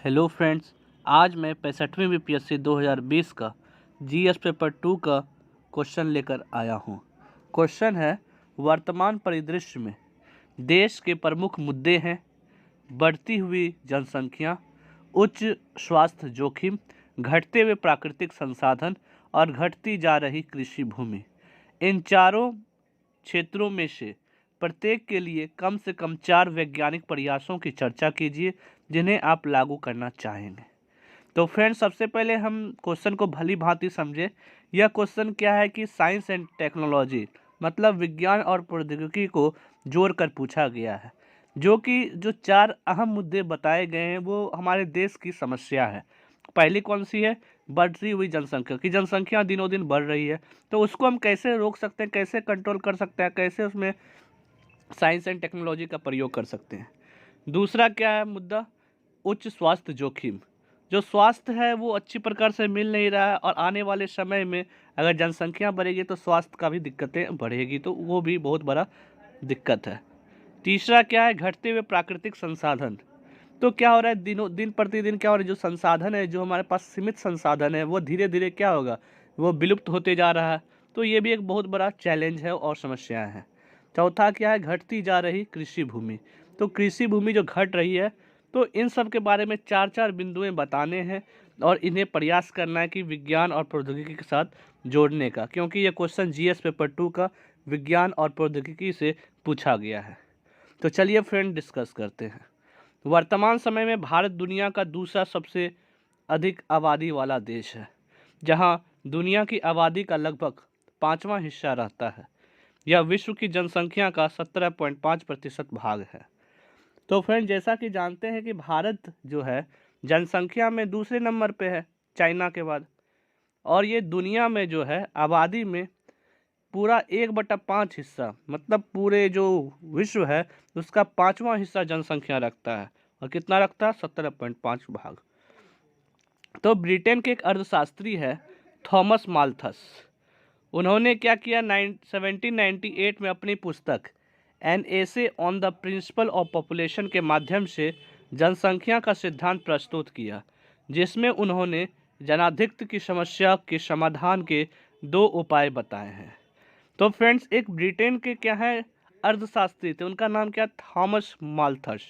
Hello friends, आज मैं 65वीं BPSC 2020 का जीएस पेपर 2 का क्वेश्चन लेकर आया हूँ। क्वेश्चन है, वर्तमान परिदृश्य में देश के प्रमुख मुद्दे हैं बढ़ती हुई जनसंख्या, उच्च स्वास्थ्य जोखिम, घटते हुए प्राकृतिक संसाधन और घटती जा रही कृषि भूमि। इन चारों क्षेत्रों में से प्रत्येक के लिए कम से कम 4 वैज्ञानिक प्रयासों की चर्चा कीजिए जिन्हें आप लागू करना चाहेंगे। तो फ्रेंड्स, सबसे पहले हम क्वेश्चन को भली भांति समझे। यह क्वेश्चन क्या है कि साइंस एंड टेक्नोलॉजी मतलब विज्ञान और प्रौद्योगिकी को जोड़कर पूछा गया है, जो 4 अहम मुद्दे बताए गए हैं वो हमारे देश की समस्या है। पहली कौन सी है? बढ़ती हुई जनसंख्या की जनसंख्या दिनों दिन बढ़ रही है, तो उसको हम कैसे रोक सकते हैं, कैसे कंट्रोल कर सकते हैं, कैसे उसमें साइंस एंड टेक्नोलॉजी का प्रयोग कर सकते हैं। दूसरा क्या है मुद्दा? उच्च स्वास्थ्य जोखिम। जो स्वास्थ्य है वो अच्छी प्रकार से मिल नहीं रहा है और आने वाले समय में अगर जनसंख्या बढ़ेगी तो स्वास्थ्य का भी दिक्कतें बढ़ेगी, तो वो भी बहुत बड़ा दिक्कत है। तीसरा क्या है? घटते हुए प्राकृतिक संसाधन। तो क्या हो रहा है, दिनों दिन प्रतिदिन क्या हो रहा है, जो संसाधन है, जो हमारे पास सीमित संसाधन है, वो धीरे धीरे क्या होगा, वो विलुप्त होते जा रहा है। तो ये भी एक बहुत बड़ा चैलेंज है और समस्याएं हैं। चौथा क्या है? घटती जा रही कृषि भूमि। तो कृषि भूमि जो घट रही है, तो इन सब के बारे में 4 बिंदुएं बताने हैं और इन्हें प्रयास करना है कि विज्ञान और प्रौद्योगिकी के साथ जोड़ने का, क्योंकि ये क्वेश्चन जीएस पेपर 2 का विज्ञान और प्रौद्योगिकी से पूछा गया है। तो चलिए फ्रेंड, डिस्कस करते हैं। वर्तमान समय में भारत दुनिया का दूसरा सबसे अधिक आबादी वाला देश है, जहां दुनिया की आबादी का लगभग 5वां हिस्सा रहता है। यह विश्व की जनसंख्या का 17.5% भाग है। तो फ्रेंड, जैसा कि जानते हैं कि भारत जो है जनसंख्या में दूसरे नंबर पे है चाइना के बाद, और ये दुनिया में जो है आबादी में पूरा 1/5 हिस्सा, मतलब पूरे जो विश्व है उसका 5वां हिस्सा जनसंख्या रखता है। और कितना रखता है? 17.5 भाग। तो ब्रिटेन के एक अर्थशास्त्री है थॉमस माल्थस। उन्होंने क्या किया, 1798 में अपनी पुस्तक an essay on the principle of population के माध्यम से जनसंख्या का सिद्धांत प्रस्तुत किया, जिसमें उन्होंने जनाधिक्य की समस्या के समाधान के 2 उपाय बताए हैं। तो फ्रेंड्स, एक ब्रिटेन के क्या है अर्थशास्त्री थे, उनका नाम क्या? Thomas Malthus.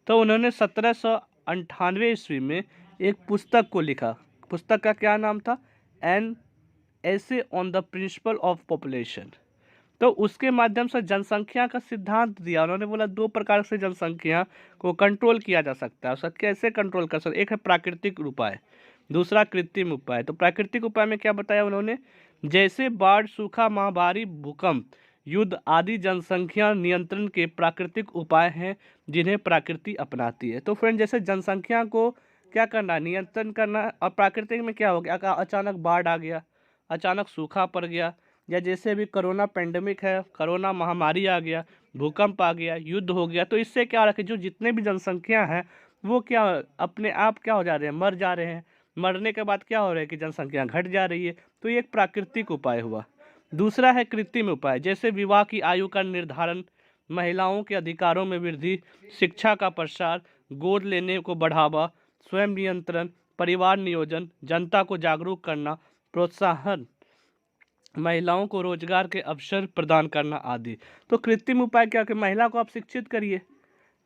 तो उन्होंने 1798 ईस्वी में एक पुस्तक को लिखा। पुस्तक का क्या नाम था? An essay on the principle of population. तो उसके माध्यम से जनसंख्या का सिद्धांत दिया। उन्होंने बोला 2 प्रकार से जनसंख्या को कंट्रोल किया जा सकता है। उसका कैसे कंट्रोल कर सकते? एक है प्राकृतिक उपाय, दूसरा कृत्रिम उपाय। तो प्राकृतिक उपाय में क्या बताया उन्होंने? जैसे बाढ़, सूखा, महामारी, भूकंप, युद्ध आदि जनसंख्या नियंत्रण के प्राकृतिक उपाय हैं जिन्हें प्रकृति अपनाती है। तो फ्रेंड, जैसे जनसंख्या को क्या करना, नियंत्रण करना। और प्राकृतिक में क्या हो गया, अचानक बाढ़ आ गया, अचानक सूखा पड़ गया, या जैसे अभी कोरोना पेंडेमिक है, कोरोना महामारी आ गया, भूकंप आ गया, युद्ध हो गया। तो इससे क्या हो रहा है कि जो जितने भी जनसंख्या है वो क्या अपने आप क्या हो जा रहे हैं, मर जा रहे हैं। मरने के बाद क्या हो रहा है कि जनसंख्या घट जा रही है। तो ये एक प्राकृतिक उपाय हुआ। दूसरा है कृत्रिम उपाय, जैसे विवाह की आयु का निर्धारण, महिलाओं के अधिकारों में वृद्धि, शिक्षा का प्रसार, गोद लेने को बढ़ावा, स्वयं नियंत्रण, परिवार नियोजन, जनता को जागरूक करना, प्रोत्साहन, महिलाओं को रोजगार के अवसर प्रदान करना आदि। तो कृत्रिम उपाय क्या कि महिला को आप शिक्षित करिए।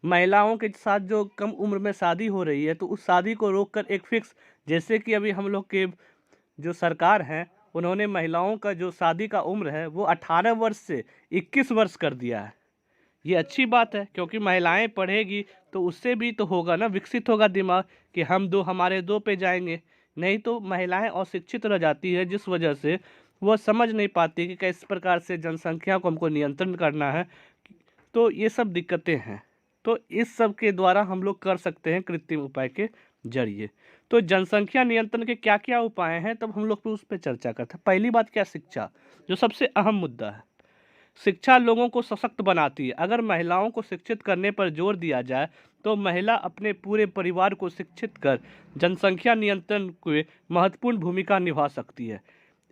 महिलाओं के साथ जो कम उम्र में शादी हो रही है, तो उस शादी को रोककर एक फिक्स, जैसे कि अभी हम लोग के जो सरकार हैं उन्होंने महिलाओं का जो शादी का उम्र है वो 18 वर्ष से 21 वर्ष कर दिया है। ये अच्छी बात है, क्योंकि महिलाएं पढ़ेगी तो उससे भी तो होगा ना, विकसित होगा दिमाग कि हम दो हमारे दो पे जाएंगे। नहीं तो महिलाएं अशिक्षित रह जाती है, जिस वजह से वह समझ नहीं पाती कि किस प्रकार से जनसंख्या को हमको नियंत्रण करना है। तो ये सब दिक्कतें हैं। तो इस सब के द्वारा हम लोग कर सकते हैं कृत्रिम उपाय के जरिए। तो जनसंख्या नियंत्रण के क्या क्या उपाय हैं, तब हम लोग उस पर चर्चा करते हैं। पहली बात क्या? शिक्षा, जो सबसे अहम मुद्दा है। शिक्षा लोगों को सशक्त बनाती है। अगर महिलाओं को शिक्षित करने पर जोर दिया जाए तो महिला अपने पूरे परिवार को शिक्षित कर जनसंख्या नियंत्रण में महत्वपूर्ण भूमिका निभा सकती है।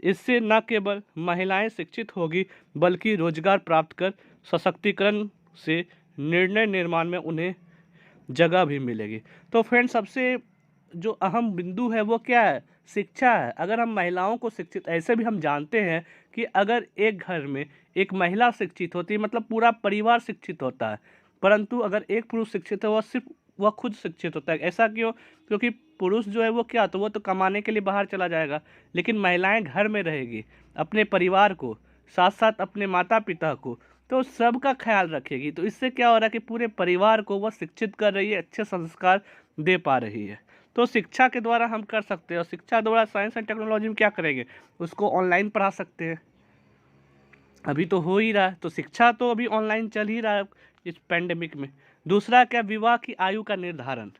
इससे न केवल महिलाएं शिक्षित होगी बल्कि रोजगार प्राप्त कर सशक्तिकरण से निर्णय निर्माण में उन्हें जगह भी मिलेगी। तो फ्रेंड सबसे जो अहम बिंदु है वो क्या है? शिक्षा है। अगर हम महिलाओं को शिक्षित, ऐसे भी हम जानते हैं कि अगर एक घर में एक महिला शिक्षित होती है मतलब पूरा परिवार शिक्षित होता है, परंतु अगर एक पुरुष शिक्षित है वह खुद शिक्षित होता है। ऐसा क्यों? क्योंकि पुरुष जो है वो क्या, तो वो तो कमाने के लिए बाहर चला जाएगा, लेकिन महिलाएं घर में रहेगी, अपने परिवार को, साथ साथ अपने माता पिता को, तो सबका ख्याल रखेगी। तो इससे क्या हो रहा है कि पूरे परिवार को वह शिक्षित कर रही है, अच्छे संस्कार दे पा रही है। तो शिक्षा के द्वारा हम कर सकते हैं, और शिक्षा द्वारा साइंस एंड टेक्नोलॉजी में क्या करेंगे, उसको ऑनलाइन पढ़ा सकते हैं। अभी तो हो ही रहा है, तो शिक्षा तो अभी ऑनलाइन चल ही रहा है इस पैंडेमिक में। दूसरा क्या, विवाह की आयु का निर्धारण।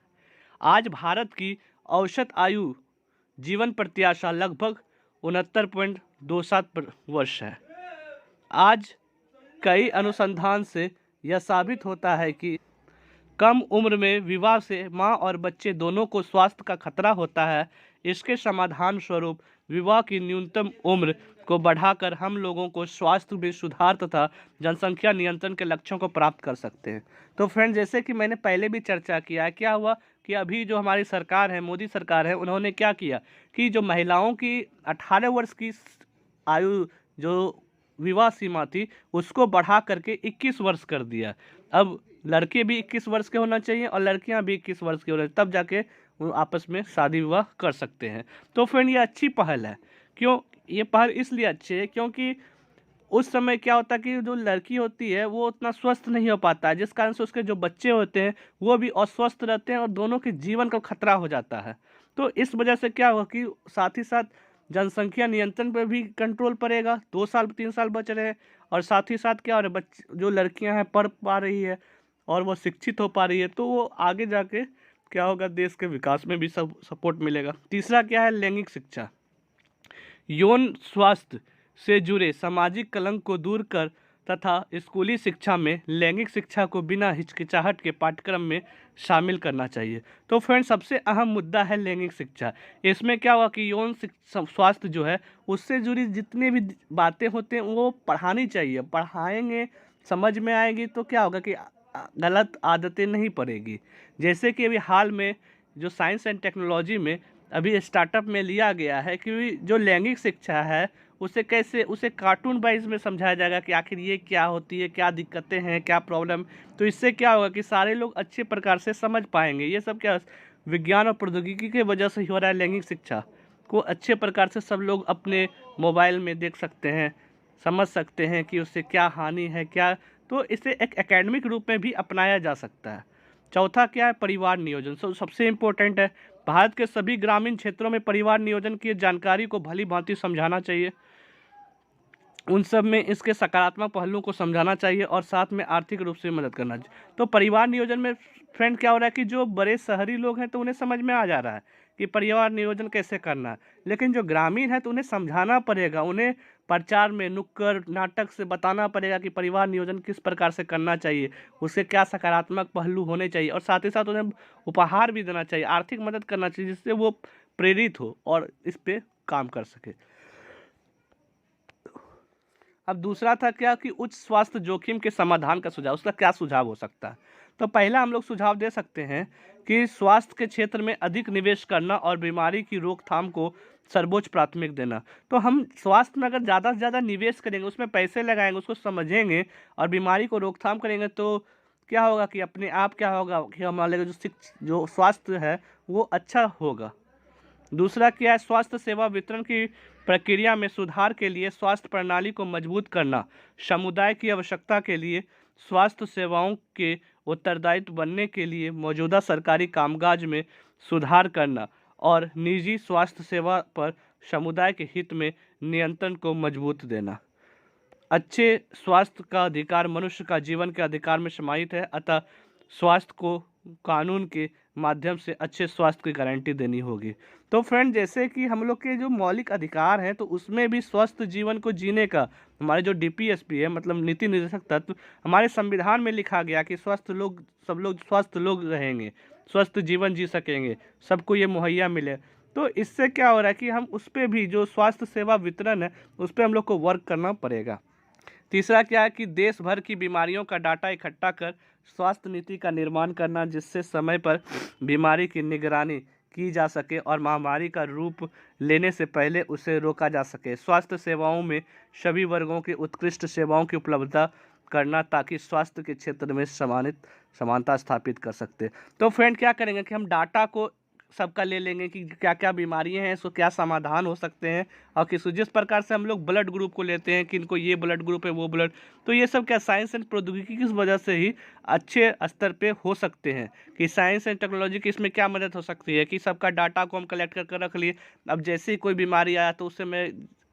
आज भारत की औसत आयु जीवन प्रत्याशा लगभग 69.27 वर्ष है। आज कई अनुसंधान से यह साबित होता है कि कम उम्र में विवाह से माँ और बच्चे दोनों को स्वास्थ्य का खतरा होता है। इसके समाधान स्वरूप विवाह की न्यूनतम उम्र को बढ़ाकर हम लोगों को स्वास्थ्य में सुधार तथा जनसंख्या नियंत्रण के लक्ष्यों को प्राप्त कर सकते हैं। तो फ्रेंड, जैसे कि मैंने पहले भी चर्चा किया है, क्या हुआ कि अभी जो हमारी सरकार है, मोदी सरकार है, उन्होंने क्या किया कि जो महिलाओं की 18 वर्ष की आयु जो विवाह सीमा थी उसको बढ़ा करके 21 वर्ष कर दिया। अब लड़के भी 21 वर्ष के होना चाहिए और लड़कियां भी 21 वर्ष की होना चाहिए, तब जाके वो आपस में शादी विवाह कर सकते हैं। तो फ्रेंड, ये अच्छी पहल है। क्यों ये पहल इसलिए अच्छी है क्योंकि उस समय क्या होता है कि जो लड़की होती है वो उतना स्वस्थ नहीं हो पाता है, जिस कारण से उसके जो बच्चे होते हैं वो भी अस्वस्थ रहते हैं और दोनों के जीवन का खतरा हो जाता है। तो इस वजह से क्या हुआ कि साथ ही साथ जनसंख्या नियंत्रण पर भी कंट्रोल पड़ेगा, 2 साल 3 साल बच रहे हैं, और साथ ही साथ क्या हो रहा है, बच्चे जो लड़कियां हैं पढ़ पा रही है और वो शिक्षित हो पा रही है, तो वो आगे जाके क्या होगा, देश के विकास में भी सब सपोर्ट मिलेगा। तीसरा क्या है, लैंगिक शिक्षा। यौन स्वास्थ्य से जुड़े सामाजिक कलंक को दूर कर तथा स्कूली शिक्षा में लैंगिक शिक्षा को बिना हिचकिचाहट के पाठ्यक्रम में शामिल करना चाहिए। तो फ्रेंड, सबसे अहम मुद्दा है लैंगिक शिक्षा। इसमें क्या हुआ कि यौन स्वास्थ्य जो है उससे जुड़ी जितनी भी बातें होते हैं वो पढ़ानी चाहिए। पढ़ाएंगे, समझ में आएगी, तो क्या होगा कि गलत आदतें नहीं पड़ेगी। जैसे कि अभी हाल में जो साइंस एंड टेक्नोलॉजी में अभी स्टार्टअप में लिया गया है कि जो लैंगिक शिक्षा है उसे कार्टून वाइज में समझाया जाएगा कि आखिर ये क्या होती है, क्या दिक्कतें हैं, क्या प्रॉब्लम। तो इससे क्या होगा कि सारे लोग अच्छे प्रकार से समझ पाएंगे। ये सब क्या विज्ञान और प्रौद्योगिकी की वजह से ही हो रहा है। लैंगिक शिक्षा को अच्छे प्रकार से सब लोग अपने मोबाइल में देख सकते हैं, समझ सकते हैं कि उससे क्या हानि है, क्या। तो इसे एक एकेडमिक रूप में भी अपनाया जा सकता है। चौथा क्या है, परिवार नियोजन। सबसे इम्पोर्टेंट है, भारत के सभी ग्रामीण क्षेत्रों में परिवार नियोजन की जानकारी को भली भांति समझाना चाहिए। उन सब में इसके सकारात्मक पहलुओं को समझाना चाहिए और साथ में आर्थिक रूप से मदद करना चाहिए। तो परिवार नियोजन में फ्रेंड क्या हो रहा है कि जो बड़े शहरी लोग हैं तो उन्हें समझ में आ जा रहा है कि परिवार नियोजन कैसे करना है, लेकिन जो ग्रामीण है तो उन्हें समझाना पड़ेगा। उन्हें प्रचार में, नुक्कड़ नाटक से बताना पड़ेगा कि परिवार नियोजन किस प्रकार से करना चाहिए, उसके क्या सकारात्मक पहलू होने चाहिए, और साथ ही साथ उन्हें उपहार भी देना चाहिए, आर्थिक मदद करना चाहिए, जिससे वो प्रेरित हो और इस पे काम कर सके। अब दूसरा था क्या कि उच्च स्वास्थ्य जोखिम के समाधान का सुझाव। उसका क्या सुझाव हो सकता है? तो पहला हम लोग सुझाव दे सकते हैं कि स्वास्थ्य के क्षेत्र में अधिक निवेश करना और बीमारी की रोकथाम को सर्वोच्च प्राथमिक देना। तो हम स्वास्थ्य में अगर ज़्यादा से ज़्यादा निवेश करेंगे, उसमें पैसे लगाएंगे, उसको समझेंगे और बीमारी को रोकथाम करेंगे, तो क्या होगा कि अपने आप क्या होगा कि हमारे जो स्वास्थ्य है वो अच्छा होगा। दूसरा क्या है, स्वास्थ्य सेवा वितरण की प्रक्रिया में सुधार के लिए स्वास्थ्य प्रणाली को मजबूत करना, समुदाय की आवश्यकता के लिए स्वास्थ्य सेवाओं के उत्तरदायित्व बनने के लिए मौजूदा सरकारी कामकाज में सुधार करना और निजी स्वास्थ्य सेवा पर समुदाय के हित में नियंत्रण को मजबूत देना। अच्छे स्वास्थ्य का अधिकार मनुष्य का जीवन के अधिकार में समाहित है, अतः स्वास्थ्य को कानून के माध्यम से अच्छे स्वास्थ्य की गारंटी देनी होगी। तो फ्रेंड, जैसे कि हम लोग के जो मौलिक अधिकार हैं तो उसमें भी स्वस्थ जीवन को जीने का हमारे जो DPSP है, मतलब नीति निर्देशक तत्व, हमारे संविधान में लिखा गया कि सब लोग स्वस्थ लोग रहेंगे, स्वस्थ जीवन जी सकेंगे, सबको ये मुहैया मिले। तो इससे क्या हो रहा है कि हम उस पर भी जो स्वास्थ्य सेवा वितरण है उस पर हम लोग को वर्क करना पड़ेगा। तीसरा क्या है कि देश भर की बीमारियों का डाटा इकट्ठा कर स्वास्थ्य नीति का निर्माण करना जिससे समय पर बीमारी की निगरानी की जा सके और महामारी का रूप लेने से पहले उसे रोका जा सके। स्वास्थ्य सेवाओं में सभी वर्गों की उत्कृष्ट सेवाओं की उपलब्धता करना ताकि स्वास्थ्य के क्षेत्र में समानता स्थापित कर सकते। तो फ्रेंड क्या करेंगे कि हम डाटा को सबका ले लेंगे कि क्या क्या बीमारियां हैं, इसको क्या समाधान हो सकते हैं और जिस प्रकार से हम लोग ब्लड ग्रुप को लेते हैं कि इनको ये ब्लड ग्रुप है वो ब्लड, तो ये सब क्या साइंस एंड प्रौद्योगिकी की वजह से ही अच्छे स्तर पे हो सकते हैं कि साइंस एंड टेक्नोलॉजी की इसमें क्या मदद हो सकती है कि सबका डाटा को हम कलेक्ट करके रख लिए। अब जैसे ही कोई बीमारी आया तो उससे मैं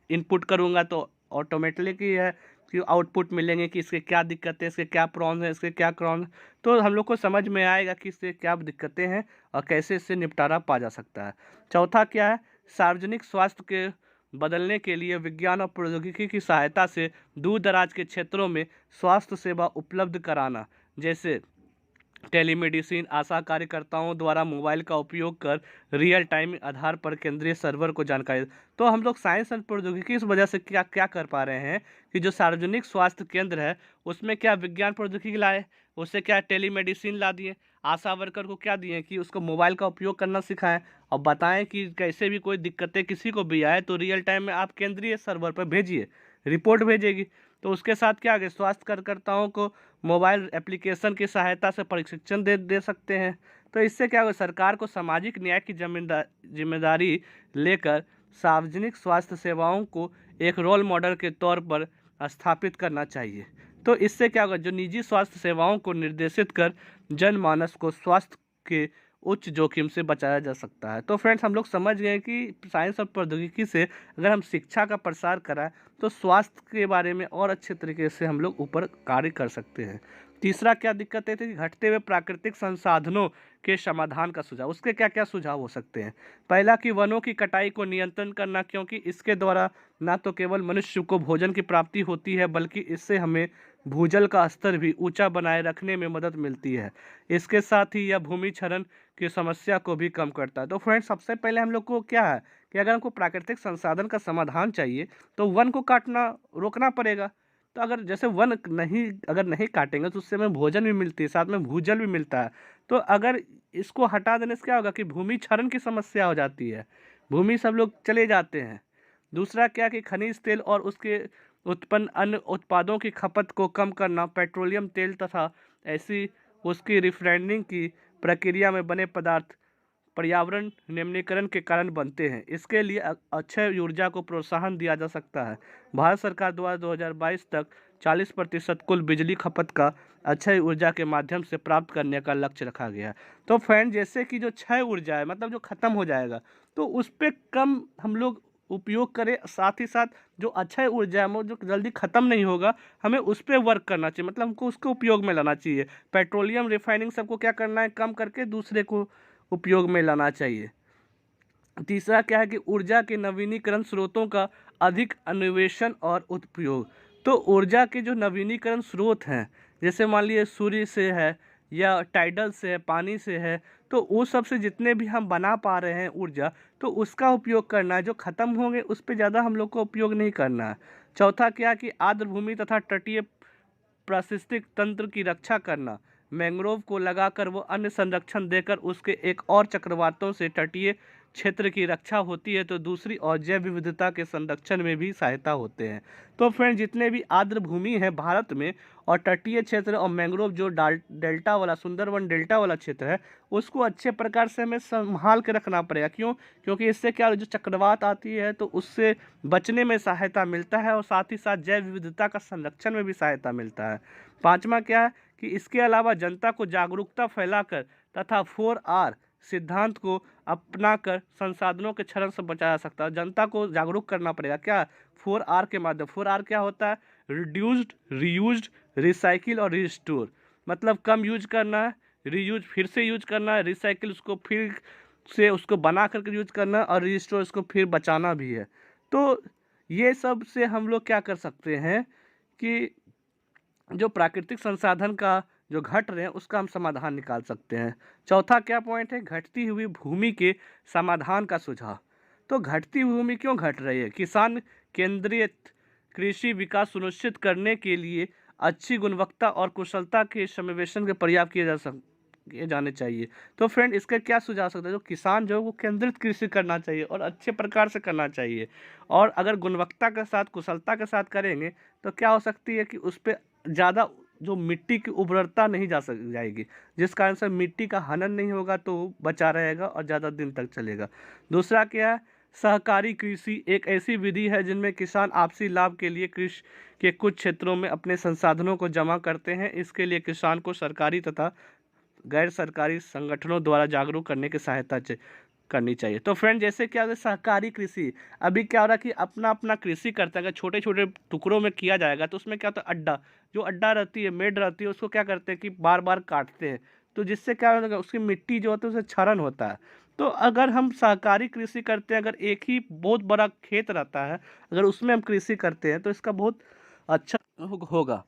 इनपुट करूँगा तो ऑटोमेटिकली है कि आउटपुट मिलेंगे कि इसके क्या दिक्कतें, इसके क्या प्रॉब्लम है, इसके क्या क्रॉन, तो हम लोग को समझ में आएगा कि इससे क्या दिक्कतें हैं और कैसे इससे निपटारा पा जा सकता है। चौथा क्या है, सार्वजनिक स्वास्थ्य के बदलने के लिए विज्ञान और प्रौद्योगिकी की सहायता से दूर दराज के क्षेत्रों में स्वास्थ्य सेवा उपलब्ध कराना, जैसे टेलीमेडिसिन, आशा कार्यकर्ताओं द्वारा मोबाइल का उपयोग कर रियल टाइम आधार पर केंद्रीय सर्वर को जानकारी। तो हम लोग साइंस एंड प्रौद्योगिकी इस वजह से क्या क्या कर पा रहे हैं कि जो सार्वजनिक स्वास्थ्य केंद्र है उसमें क्या विज्ञान प्रौद्योगिकी लाए, उससे क्या टेलीमेडिसिन ला दिए, आशा वर्कर को क्या दिए कि उसको मोबाइल का उपयोग करना सिखाएं और बताएं कि कैसे भी कोई दिक्कतें किसी को भी आए तो रियल टाइम में आप केंद्रीय सर्वर पर भेजिए, रिपोर्ट भेजेगी। तो उसके साथ क्या आगे स्वास्थ्य कार्यकर्ताओं को मोबाइल एप्लीकेशन की सहायता से प्रशिक्षण दे सकते हैं। तो इससे क्या होगा, सरकार को सामाजिक न्याय की जिम्मेदारी लेकर सार्वजनिक स्वास्थ्य सेवाओं को एक रोल मॉडल के तौर पर स्थापित करना चाहिए। तो इससे क्या होगा, जो निजी स्वास्थ्य सेवाओं को निर्देशित कर जनमानस को स्वास्थ्य के उच्च जोखिम से बचाया जा सकता है। तो फ्रेंड्स हम लोग समझ गए कि साइंस और प्रौद्योगिकी से अगर हम शिक्षा का प्रसार कराएं तो स्वास्थ्य के बारे में और अच्छे तरीके से हम लोग ऊपर कार्य कर सकते हैं। तीसरा क्या दिक्कत है कि घटते हुए प्राकृतिक संसाधनों के समाधान का सुझाव, उसके क्या क्या सुझाव हो सकते हैं। पहला कि वनों की कटाई को नियंत्रण करना, क्योंकि इसके द्वारा न तो केवल मनुष्य को भोजन की प्राप्ति होती है बल्कि इससे हमें भूजल का स्तर भी ऊंचा बनाए रखने में मदद मिलती है। इसके साथ ही यह भूमि क्षरण की समस्या को भी कम करता है। तो फ्रेंड्स सबसे पहले हम लोग को क्या है कि अगर हमको प्राकृतिक संसाधन का समाधान चाहिए तो वन को काटना रोकना पड़ेगा। तो अगर जैसे वन अगर नहीं काटेंगे तो उससे हमें भोजन भी मिलती है, साथ में भूजल भी मिलता है। तो अगर इसको हटा देने से क्या होगा कि भूमि क्षरण की समस्या हो जाती है, भूमि सब लोग चले जाते हैं। दूसरा क्या कि खनिज तेल और उसके उत्पन्न अन्य उत्पादों की खपत को कम करना, पेट्रोलियम तेल तथा ऐसी उसकी रिफाइनिंग की प्रक्रिया में बने पदार्थ पर्यावरण निम्नीकरण के कारण बनते हैं। इसके लिए अक्षय ऊर्जा को प्रोत्साहन दिया जा सकता है। भारत सरकार द्वारा 2022 तक 40% कुल बिजली खपत का अक्षय ऊर्जा के माध्यम से प्राप्त करने का लक्ष्य रखा गया है। तो फ्रेंड जैसे कि जो क्षय ऊर्जा है मतलब जो खत्म हो जाएगा तो उस पर कम हम लोग उपयोग करें, साथ ही साथ जो अक्षय ऊर्जा है वो जो जल्दी ख़त्म नहीं होगा हमें उस पर वर्क करना चाहिए, मतलब हमको उसको उपयोग में लाना चाहिए। पेट्रोलियम रिफाइनिंग सबको क्या करना है, कम करके दूसरे को उपयोग में लाना चाहिए। तीसरा क्या है कि ऊर्जा के नवीनीकरण स्रोतों का अधिक अन्वेषण और उपयोग। तो ऊर्जा के जो नवीनीकरण स्रोत हैं जैसे मान लीजिए सूर्य से है या टाइडल से है, पानी से है, तो वो सब से जितने भी हम बना पा रहे हैं ऊर्जा तो उसका उपयोग करना है। जो ख़त्म होंगे उस पर ज़्यादा हम लोग को उपयोग नहीं करना है। चौथा क्या कि आर्द्र भूमि तथा तटीय पारिस्थितिक तंत्र की रक्षा करना, मैंग्रोव को लगाकर वो अन्य संरक्षण देकर उसके एक और चक्रवातों से तटीय क्षेत्र की रक्षा होती है तो दूसरी और जैव विविधता के संरक्षण में भी सहायता होते हैं। तो फ्रेंड जितने भी आर्द्र भूमि है भारत में और तटीय क्षेत्र और मैंग्रोव जो डेल्टा वाला सुंदरवन डेल्टा वाला क्षेत्र है उसको अच्छे प्रकार से हमें संभाल के रखना पड़ेगा। क्यों? क्योंकि इससे क्या जो चक्रवात आती है तो उससे बचने में सहायता मिलता है और साथ ही साथ जैव विविधता का संरक्षण में भी सहायता मिलता है। पाँचवा क्या है कि इसके अलावा जनता को जागरूकता फैलाकर तथा 4R सिद्धांत को अपनाकर संसाधनों के क्षरण से बचाया जा सकता है। जनता को जागरूक करना पड़ेगा क्या, 4R के माध्यम। 4R क्या होता है, रिड्यूस्ड, रीयूज्ड, रिसाइकिल और रिस्टोर। मतलब कम यूज करना है, रीयूज फिर से यूज करना है, रिसाइकिल उसको फिर से उसको बना करके यूज करना है और रिस्टोर उसको फिर बचाना भी है। तो ये सब से हम लोग क्या कर सकते हैं कि जो प्राकृतिक संसाधन का जो घट रहे हैं उसका हम समाधान निकाल सकते हैं। चौथा क्या पॉइंट है, घटती हुई भूमि के समाधान का सुझाव। तो घटती भूमि क्यों घट रही है, किसान केंद्रित कृषि विकास सुनिश्चित करने के लिए अच्छी गुणवत्ता और कुशलता के समावेशन के प्रयास किए जाने चाहिए। तो फ्रेंड इसका क्या सुझाव सकते हैं, जो किसान जो है वो केंद्रित कृषि करना चाहिए और अच्छे प्रकार से करना चाहिए, और अगर गुणवत्ता के साथ कुशलता के साथ करेंगे तो क्या हो सकती है कि उस पर ज़्यादा जो मिट्टी की उर्वरता नहीं जाएगी, जिस कारण से मिट्टी का हनन नहीं होगा तो वो बचा रहेगा और ज़्यादा दिन तक चलेगा। दूसरा क्या है, सहकारी कृषि एक ऐसी विधि है जिनमें किसान आपसी लाभ के लिए कृषि के कुछ क्षेत्रों में अपने संसाधनों को जमा करते हैं। इसके लिए किसान को सरकारी तथा गैर सरकारी संगठनों द्वारा जागरूक करने की सहायता करनी चाहिए। तो फ्रेंड जैसे क्या होता है सहकारी कृषि, अभी क्या हो रहा है कि अपना अपना कृषि करता है, अगर छोटे छोटे टुकड़ों में किया जाएगा तो उसमें क्या होता है, अड्डा जो अड्डा रहती है, मेड रहती है, उसको क्या करते हैं कि बार बार काटते हैं, तो जिससे क्या होता है उसकी मिट्टी जो होती है उसे क्षरण होता है। तो अगर हम सहकारी कृषि करते हैं, अगर एक ही बहुत बड़ा खेत रहता है, अगर उसमें हम कृषि करते हैं तो इसका बहुत अच्छा होगा।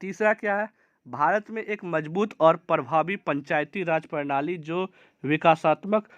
तीसरा क्या है, भारत में एक मजबूत और प्रभावी पंचायती राज प्रणाली जो विकासात्मक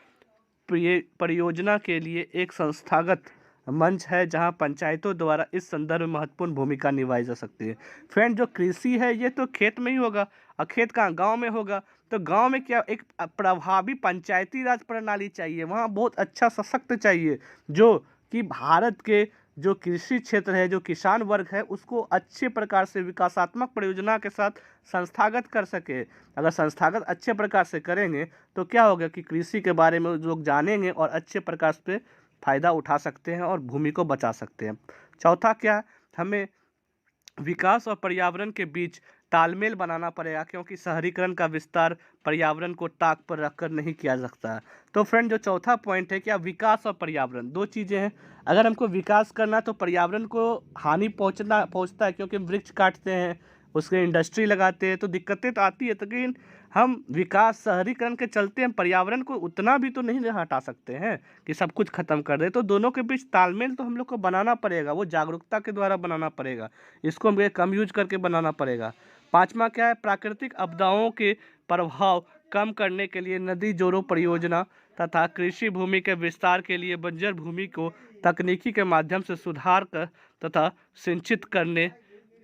परियोजना के लिए एक संस्थागत मंच है, जहां पंचायतों द्वारा इस संदर्भ में महत्वपूर्ण भूमिका निभाई जा सकती है। फ्रेंड जो कृषि है ये तो खेत में ही होगा, और खेत कहाँ, गांव में होगा। तो गांव में क्या एक प्रभावी पंचायती राज प्रणाली चाहिए, वहाँ बहुत अच्छा सशक्त चाहिए, जो कि भारत के जो कृषि क्षेत्र है, जो किसान वर्ग है, उसको अच्छे प्रकार से विकासात्मक परियोजना के साथ संस्थागत कर सके। अगर संस्थागत अच्छे प्रकार से करेंगे तो क्या होगा कि कृषि के बारे में लोग जानेंगे और अच्छे प्रकार से फायदा उठा सकते हैं और भूमि को बचा सकते हैं। चौथा क्या, हमें विकास और पर्यावरण के बीच तालमेल बनाना पड़ेगा, क्योंकि शहरीकरण का विस्तार पर्यावरण को ताक पर रखकर नहीं किया जा सकता। तो फ्रेंड जो चौथा पॉइंट है, क्या विकास और पर्यावरण दो चीज़ें हैं। अगर हमको विकास करना तो पर्यावरण को हानि पहुंचता है, क्योंकि वृक्ष काटते हैं, उसके इंडस्ट्री लगाते हैं, तो दिक्कतें तो आती है। लेकिन हम विकास शहरीकरण के चलते हम पर्यावरण को उतना भी तो नहीं हटा सकते हैं कि सब कुछ खत्म कर दे। तो दोनों के बीच तालमेल तो हम लोग को बनाना पड़ेगा, वो जागरूकता के द्वारा बनाना पड़ेगा, इसको हमें कम यूज करके बनाना पड़ेगा। पांचवा क्या है, प्राकृतिक आपदाओं के प्रभाव कम करने के लिए नदी जोड़ों परियोजना तथा कृषि भूमि के विस्तार के लिए बंजर भूमि को तकनीकी के माध्यम से सुधार कर तथा सिंचित करने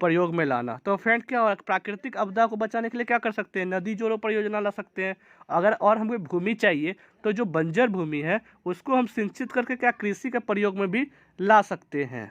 प्रयोग में लाना। तो फ्रेंड क्या हो, प्राकृतिक आपदा को बचाने के लिए क्या कर सकते हैं, नदी जोड़ों परियोजना ला सकते हैं। अगर और हमें भूमि चाहिए तो जो बंजर भूमि है उसको हम सिंचित करके क्या कृषि के प्रयोग में भी ला सकते हैं।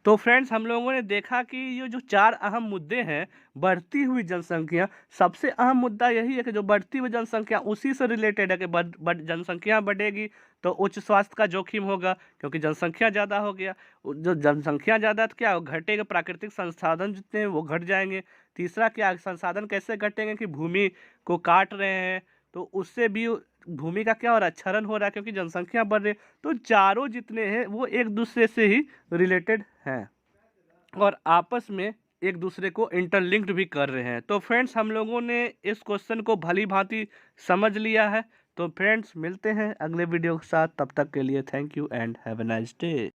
तो फ्रेंड्स हम लोगों ने देखा कि ये जो चार अहम मुद्दे हैं, बढ़ती हुई जनसंख्या, सबसे अहम मुद्दा यही है कि जो बढ़ती हुई जनसंख्या उसी से रिलेटेड है कि जनसंख्या बढ़ेगी तो उच्च स्वास्थ्य का जोखिम होगा, क्योंकि जनसंख्या ज़्यादा हो गया। जो जनसंख्या ज़्यादा तो क्या घटेगा, प्राकृतिक संसाधन जितने हैं वो घट जाएंगे। तीसरा क्या, संसाधन कैसे घटेंगे कि भूमि को काट रहे हैं तो उससे भी भूमि का क्या हो रहा है, क्षरण हो रहा है, क्योंकि जनसंख्या बढ़ रही है। तो चारों जितने हैं वो एक दूसरे से ही रिलेटेड हैं और आपस में एक दूसरे को इंटरलिंक्ड भी कर रहे हैं। तो फ्रेंड्स हम लोगों ने इस क्वेश्चन को भली भांति समझ लिया है। तो फ्रेंड्स मिलते हैं अगले वीडियो के साथ, तब तक के लिए thank you and have a nice day.